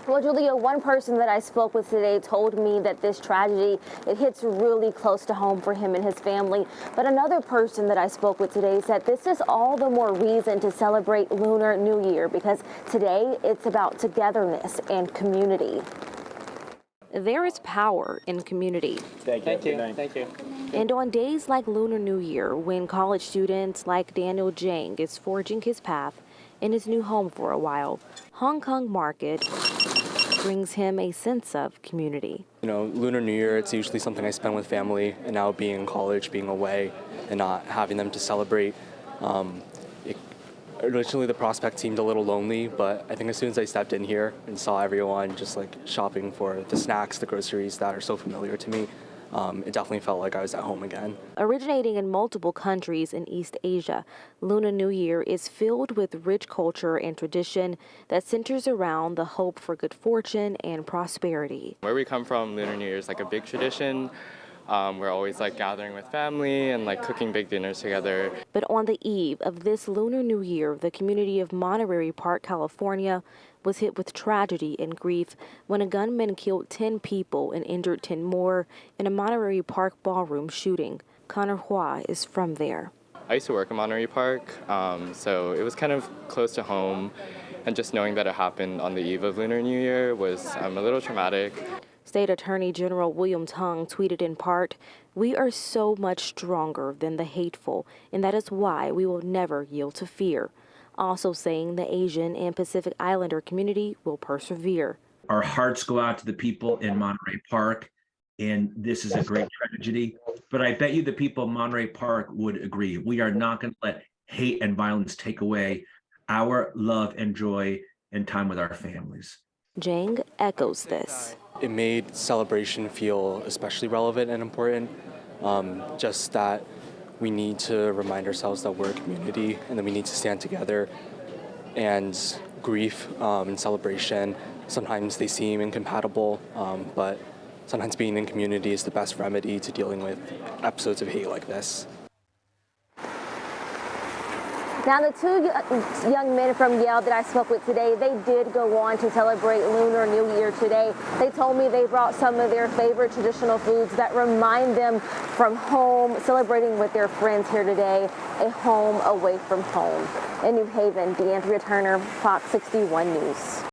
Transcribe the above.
Well, Julia, one person that I spoke with today told me that this tragedy, it hits really close to home for him and his family. But another person that I spoke with today said this is all the more reason to celebrate Lunar New Year because today it's about togetherness and community. There is power in community. Thank you. Thank you. And on days like Lunar New Year, when college students like Daniel Zhang is forging his path in his new home for a while, Hong Kong Market brings him a sense of community. You know, Lunar New Year, it's usually something I spend with family, and now being in college, being away, and not having them to celebrate, originally the prospect seemed a little lonely, but I think as soon as I stepped in here and saw everyone just like shopping for the snacks, the groceries that are so familiar to me, it definitely felt like I was at home again. Originating in multiple countries in East Asia, Lunar New Year is filled with rich culture and tradition that centers around the hope for good fortune and prosperity. Where we come from, Lunar New Year is like a big tradition. We're always like gathering with family and like cooking big dinners together. But on the eve of this Lunar New Year, the community of Monterey Park, California, was hit with tragedy and grief when a gunman killed 10 people and injured 10 more in a Monterey Park ballroom shooting. Connor Hua is from there. I used to work in Monterey Park, so it was kind of close to home, and just knowing that it happened on the eve of Lunar New Year was a little traumatic. State Attorney General William Tong tweeted in part, "We are so much stronger than the hateful, and that is why we will never yield to fear." Also saying the Asian and Pacific Islander community will persevere. Our hearts go out to the people in Monterey Park, and this is a great tragedy. But I bet you the people of Monterey Park would agree. We are not going to let hate and violence take away our love and joy and time with our families. Zhang echoes this. It made celebration feel especially relevant and important, just that we need to remind ourselves that we're a community and that we need to stand together. And grief and celebration, sometimes they seem incompatible, but sometimes being in community is the best remedy to dealing with episodes of hate like this. Now, the two young men from Yale that I spoke with today, they did go on to celebrate Lunar New Year today. They told me they brought some of their favorite traditional foods that remind them from home, celebrating with their friends here today, a home away from home. In New Haven, DeAndrea Turner, Fox 61 News.